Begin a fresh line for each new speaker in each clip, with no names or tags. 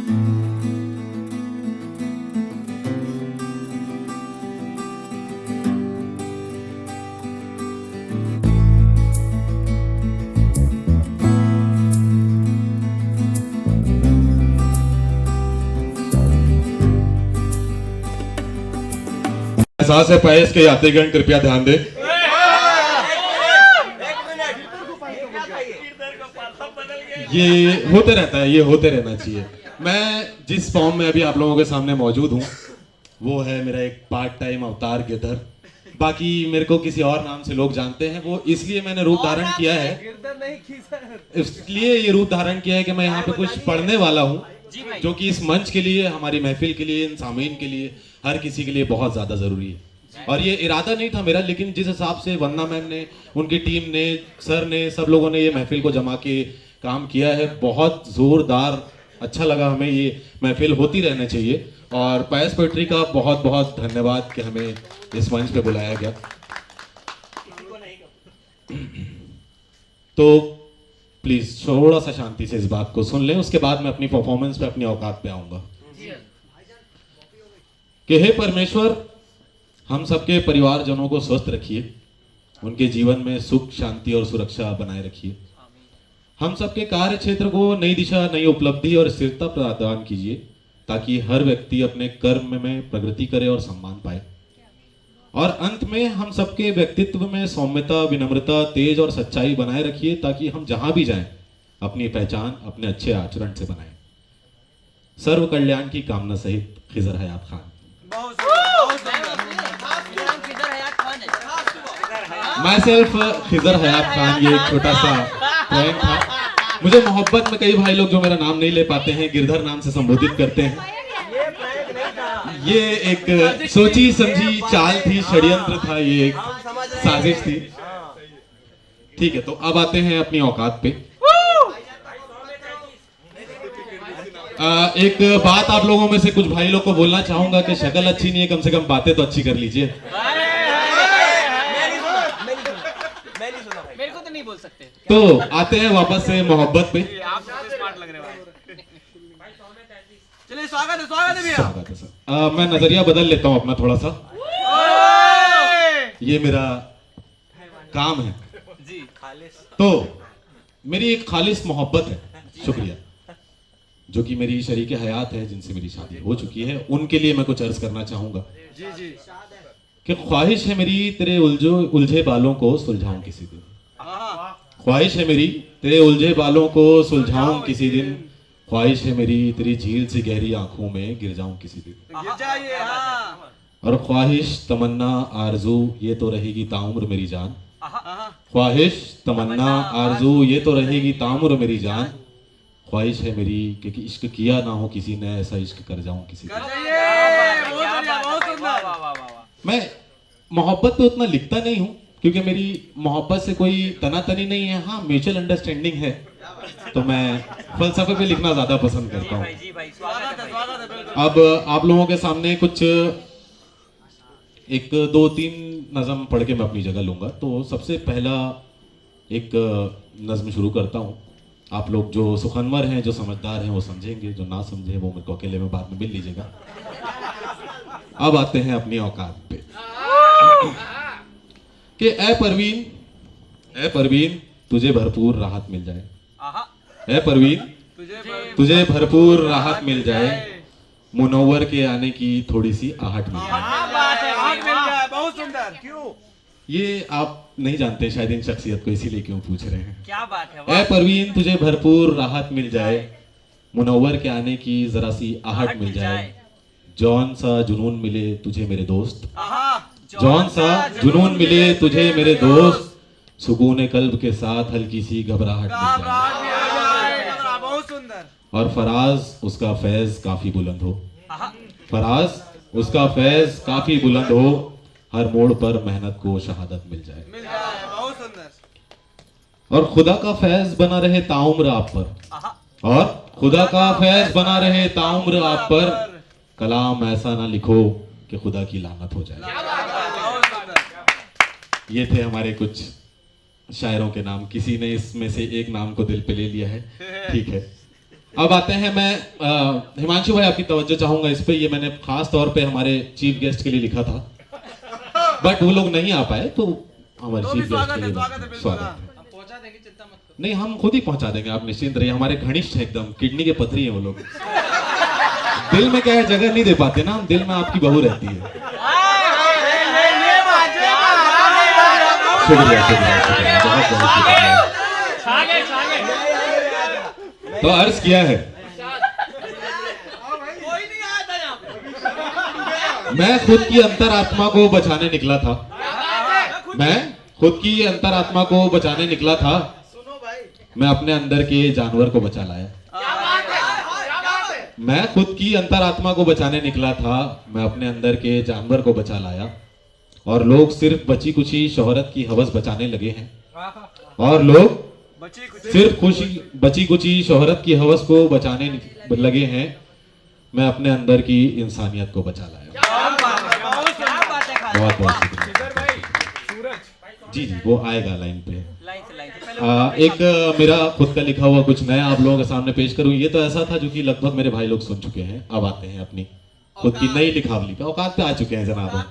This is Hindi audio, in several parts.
एहसास है पयस के यात्रीगण कृपया ध्यान दें। ये होते रहता है, ये होते रहना चाहिए। मैं जिस फॉर्म में अभी आप लोगों के सामने मौजूद हूँ वो है मेरा एक पार्ट टाइम अवतार गिरधर। बाकी मेरे को किसी और नाम से लोग जानते हैं, वो इसलिए मैंने रूप धारण किया है, इसलिए ये रूप धारण किया है कि मैं यहाँ पे कुछ पढ़ने वाला हूँ जो कि इस मंच के लिए, हमारी महफिल के लिए, इन सामीन के लिए, हर किसी के लिए बहुत ज्यादा जरूरी है। और ये इरादा नहीं था मेरा, लेकिन जिस हिसाब से वंदना मैम ने, उनकी टीम ने, सर ने, सब लोगों ने ये महफिल को जमा के काम किया है, बहुत जोरदार अच्छा लगा हमें। ये महफिल होती रहना चाहिए और पयस पोएट्री का बहुत बहुत धन्यवाद कि हमें इस मंच पे बुलाया गया। तो प्लीज थोड़ा सा शांति से इस बात को सुन लें, उसके बाद मैं अपनी परफॉर्मेंस पे, अपनी औकात पे आऊंगा। कि हे परमेश्वर, हम सबके परिवारजनों को स्वस्थ रखिए, उनके जीवन में सुख, शांति और सुरक्षा बनाए रखिए। हम सबके कार्य क्षेत्र को नई दिशा, नई उपलब्धि और स्थिरता प्रदान कीजिए ताकि हर व्यक्ति अपने कर्म में प्रगति करे और सम्मान पाए। और अंत में हम सबके व्यक्तित्व में सौम्यता, विनम्रता, तेज और सच्चाई बनाए रखिए ताकि हम जहां भी जाएं अपनी पहचान अपने अच्छे आचरण से बनाएं। सर्व कल्याण की कामना सहित खिजर हयात खान। माई सेल्फ खिजर हयात खान। ये एक छोटा सा प्रैंक था। मुझे मोहब्बत में कई भाई लोग जो मेरा नाम नहीं ले पाते हैं गिरधर नाम से संबोधित करते हैं। ये एक सोची समझी चाल थी, षड्यंत्र था, ये एक साजिश थी। ठीक है, तो अब आते हैं अपनी औकात पे। एक बात आप लोगों में से कुछ भाई लोग को बोलना चाहूंगा कि शक्ल अच्छी नहीं है, कम से कम बातें तो अच्छी कर लीजिए।
मेरे को तो नहीं बोल सकते।
तो आते हैं वापस से मोहब्बत पे।
आप सबसे स्मार्ट लग रहे हो। चलिए, स्वागत है भैया।
स्वागत है सर। मैं नजरिया बदल लेता हूँ अपना थोड़ा सा। ये मेरा काम है
जी।
तो मेरी एक खालिस मोहब्बत है, शुक्रिया, जो कि मेरी शरीके हयात है, जिनसे मेरी शादी हो चुकी है, उनके लिए मैं कुछ अर्ज करना चाहूंगा।
जी जी।
कि ख्वाहिश है मेरी तेरे उलझे बालों को सुलझाऊं किसी दिन। ख्वाहिश है मेरी तेरे उलझे बालों को सुलझाऊं किसी दिन। ख्वाहिश है मेरी तेरी झील से गहरी आंखों में गिर जाऊं किसी दिन। और ख्वाहिश, तमन्ना, आरजू ये तो रहेगी ताउम्र मेरी जान। ख्वाहिश, तमन्ना, आरजू ये तो रहेगी ताउम्र मेरी जान। ख्वाहिश है मेरी कि इश्क किया ना हो किसी ने, ऐसा इश्क कर जाऊं किसी दिन। मैं मोहब्बत पे उतना लिखता नहीं हूँ क्योंकि मेरी मोहब्बत से कोई तनातनी नहीं है। हाँ, म्यूचुअल अंडरस्टैंडिंग है, तो मैं फलसफे पे लिखना ज्यादा पसंद करता हूँ। अब आप लोगों के सामने कुछ एक दो तीन नज़म पढ़ के मैं अपनी जगह लूंगा। तो सबसे पहला एक नज़म शुरू करता हूँ। आप लोग जो सुखनवर हैं, जो समझदार हैं वो समझेंगे, जो ना समझे वो मेरे को अकेले में बाद में मिल लीजिएगा। अब आते हैं अपनी औकात पे। कि ए परवीन तुझे भरपूर राहत मिल जाए। ए परवीन तुझे भरपूर राहत मिल जाए। मुनव्वर के आने की थोड़ी सी आहट मिल जाए।
बहुत सुंदर। क्यों?
ये आप नहीं जानते शायद इन शख्सियत को, इसीलिए क्यों पूछ रहे हैं।
क्या बात है।
ए परवीन तुझे भरपूर राहत मिल जाए। मुनव्वर के आने की जरा सी आहट मिल जाए। जौन सा जुनून मिले तुझे मेरे दोस्त। जौन सा जुनून मिले तुझे मेरे दोस्त। सुकून कल्ब के साथ हल्की सी घबराहट मिल जाए।
बहुत सुंदर।
और फराज उसका फैज काफी बुलंद हो। फराज उसका फैज काफी बुलंद हो। हर मोड़ पर मेहनत को शहादत मिल जाए।
बहुत सुंदर।
और खुदा का फैज बना रहे ताउम्र आप पर। और खुदा का फैज बना रहे ताउम्र आप पर। कलाम ऐसा ना लिखो कि खुदा की लानत हो जाए। ये थे हमारे कुछ शायरों के नाम। किसी ने इसमें से एक नाम को दिल पे ले लिया है, ठीक है। अब आते हैं मैं हिमांशु भाई आपकी तवज्जो चाहूंगा इस पे। ये मैंने खास तौर पे हमारे चीफ गेस्ट के लिए लिखा था, बट वो लोग नहीं आ पाए तो हमारे
तो भी
चीफ गेस्ट
स्वागत
के
है,
लिए
स्वागत है, बिल्कुल,
स्वागत
हाँ।
है।
हम पहुंचा देंगे, चिंता मत करो।
नहीं, हम खुद ही पहुंचा देंगे, आप निश्चिंत रहिए। हमारे घनिष्ठ है एकदम, किडनी के पथरी है वो लोग। दिल में क्या है, जगह नहीं दे पाते ना हम, दिल में आपकी बहू रहती है। शुक्रिया शुक्रिया शुक्रिया, बहुत बहुत शुक्रिया। तो अर्ज किया है,
कोई नहीं आया था यहाँ पे।
मैं खुद की अंतरात्मा को बचाने निकला था। मैं खुद की अंतरात्मा को बचाने निकला था।
सुनो भाई,
मैं अपने अंदर के जानवर को बचा लाया। मैं खुद की अंतरात्मा को बचाने निकला था। मैं अपने अंदर के जानवर को बचा लाया। और लोग सिर्फ बची कुची शोहरत की हवस बचाने लगे हैं। और लोग
बची कुछ
सिर्फ खुशी बची कुची शोहरत की हवस को बचाने लगे हैं। मैं अपने अंदर की इंसानियत को बचा लाया। बहुत बहुत शुक्रिया। जी जी, वो आएगा लाइन पे। एक मेरा खुद का लिखा हुआ कुछ नया आप लोगों के सामने पेश करूं। ये तो ऐसा था जो कि लगभग मेरे भाई लोग सुन चुके हैं। अब आते हैं अपनी खुद की नई लिखावली पे। औकात पे आ चुके हैं जनाब हम।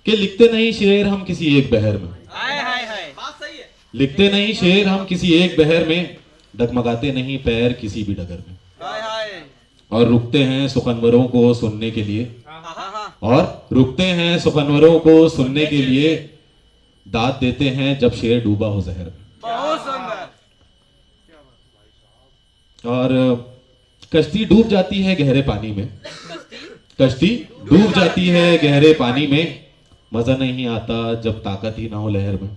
कि लिखते नहीं शेर हम किसी एक बहर में।
बात सही है।
लिखते नहीं शेर हम किसी एक बहर में, डगमगाते नहीं पैर किसी भी डगर में।
हाय हाय।
और रुकते हैं सुखनवरों को सुनने के लिए।
हाँ।
और रुकते हैं सुखनवरों को सुनने के लिए, दाद देते हैं जब शेर डूबा हो जहर में।
बहुत सुंदर।
और कश्ती डूब जाती है गहरे पानी में। कश्ती डूब जाती है गहरे पानी में, मजा नहीं आता जब ताकत ही ना हो लहर में।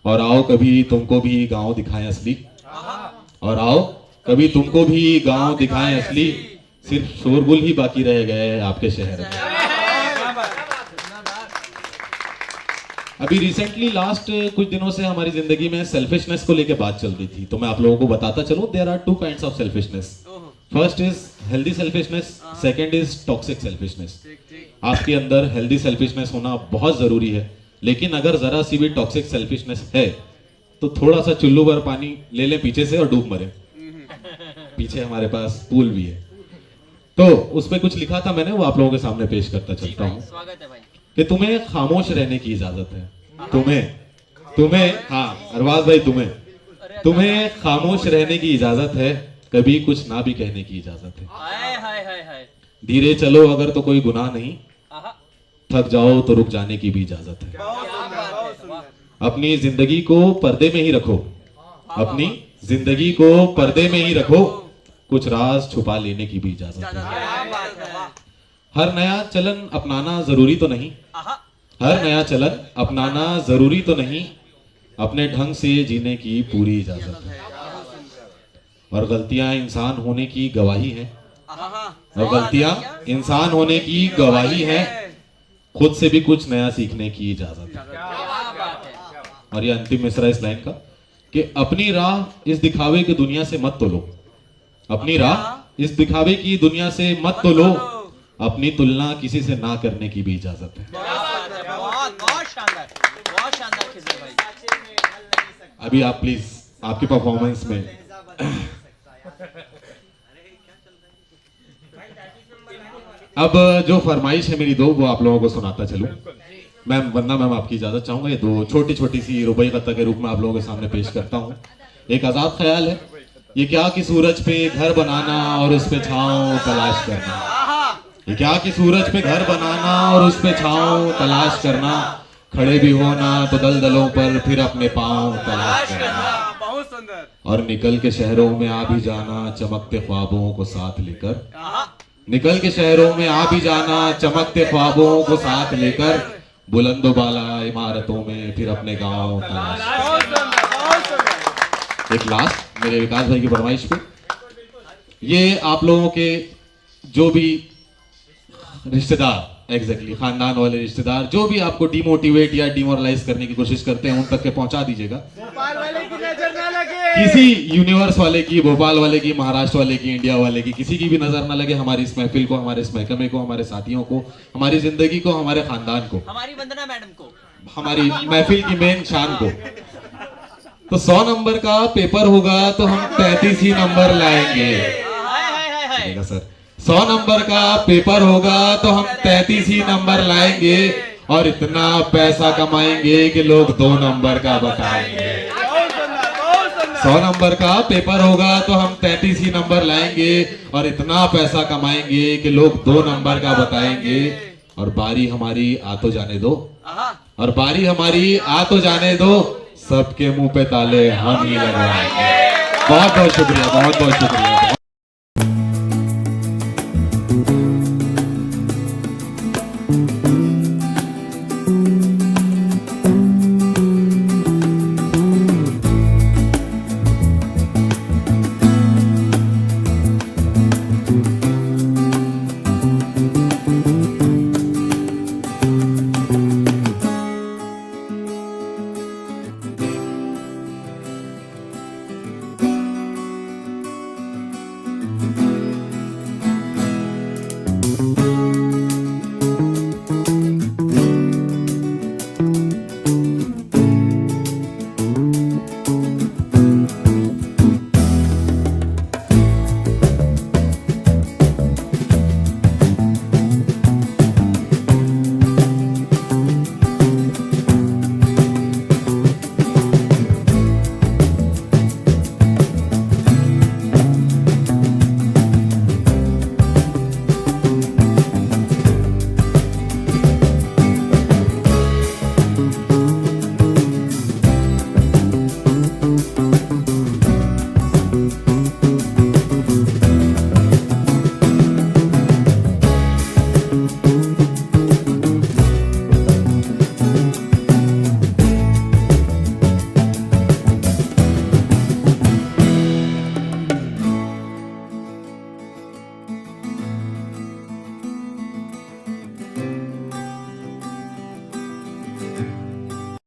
और आओ कभी तुमको भी गांव दिखाएं असली। और आओ कभी तुमको भी गांव दिखाएं असली, सिर्फ शोरगुल ही बाकी रह गए आपके शहर में। अभी रिसेंटली लास्ट कुछ दिनों से हमारी जिंदगी में सेल्फिशनेस को लेकर बात चल रही थी, तो मैं आप लोगों को बताता चलूं, there are two kinds of selfishness. First is healthy selfishness, second is toxic selfishness. आपके अंदर हेल्दी सेल्फिशनेस होना बहुत जरूरी है, लेकिन अगर जरा सी भी टॉक्सिक सेल्फिशनेस है तो थोड़ा सा चुल्लू भर पानी ले लें पीछे से और डूब मरे। पीछे हमारे पास पूल भी है। तो उस पे कुछ लिखा था मैंने, वो आप लोगों के सामने पेश करता चलता हूँ।
स्वागत है भाई।
कि तुम्हें खामोश रहने की इजाजत है। तुम्हें हाँ अरबाज भाई, तुम्हें खामोश रहने की इजाजत है, कभी कुछ ना भी कहने की इजाजत है।
हाय।
धीरे चलो अगर तो कोई गुनाह नहीं, थक जाओ तो रुक जाने की भी इजाजत है।
बहुत सुंदर।
अपनी जिंदगी को पर्दे में ही रखो। अपनी जिंदगी को पर्दे में ही रखो, कुछ राज छुपा लेने की भी इजाजत है। हर नया चलन अपनाना जरूरी तो नहीं। हर नया चलन अपनाना जरूरी तो नहीं, अपने ढंग से जीने की पूरी इजाजत है। और गलतियां इंसान होने की गवाही है। और गलतियां इंसान होने की गवाही है, खुद से भी कुछ नया सीखने की इजाजत है। और ये अंतिम मिसरा इस लाइन का कि अपनी राह इस दिखावे की दुनिया से मत तोलो। अपनी राह इस दिखावे की दुनिया से मत तोलो, अपनी तुलना किसी से ना करने की भी इजाजत है।
बहुत शानदार खिजर भाई।
अभी आप प्लीज आपकी परफॉर्मेंस में अब जो फरमाइश है मेरी दो, वो आप लोगों को सुनाता चलूं। मैम, वरना मैम आपकी इजाजत चाहूंगा, ये दो छोटी छोटी सी रुबाई कत्ता के रूप में आप लोगों के सामने पेश करता हूं। एक आजाद ख्याल है, ये क्या कि सूरज पे घर बनाना और उस पे छांव तलाश करना। ये क्या कि सूरज पे घर बनाना और उस पे छांव तलाश करना, खड़े भी होना तो दलदलों पर फिर अपने पांव तलाश करना।
बहुत सुंदर।
और निकल के शहरों में आ भी जाना, चमकते ख्वाबों को साथ लेकर। निकल के शहरों में आ भी जाना, चमकते ख्वाबों को साथ लेकर, बुलंदो बाला इमारतों में फिर अपने गांव तलाश। एक लास्ट मेरे विकास भाई की फरमाइश पे, ये आप लोगों के जो भी रिश्तेदार, एग्जैक्टली खानदान वाले रिश्तेदार जो भी आपको डिमोटिवेट या डिमोरलाइज करने की कोशिश करते हैं, उन तक के पहुंचा दीजिएगा।
भोपाल वाले की नजर ना लगे।
किसी यूनिवर्स वाले की, भोपाल वाले की, महाराष्ट्र वाले की, इंडिया वाले की, किसी की भी नजर ना लगे हमारी इस महफिल को, हमारे इस महकमे को, हमारे साथियों को, हमारी जिंदगी को, हमारे खानदान को,
हमारी वंदना मैडम को,
हमारी महफिल की मेन शान को। तो 100 नंबर का पेपर होगा तो हम 33 ही नंबर लाएंगे। देखा सर, 100 नंबर का पेपर होगा तो हम 33 ही नंबर लाएंगे और इतना पैसा कमाएंगे कि लोग 2 नंबर का बताएंगे। 100 नंबर का पेपर होगा तो हम 33 ही नंबर लाएंगे और इतना पैसा कमाएंगे कि लोग 2 नंबर का बताएंगे। और बारी हमारी आ तो जाने दो, और बारी हमारी आ तो जाने दो, सबके मुंह पे ताले हम ही लगवाएंगे। बहुत बहुत शुक्रिया, बहुत बहुत शुक्रिया।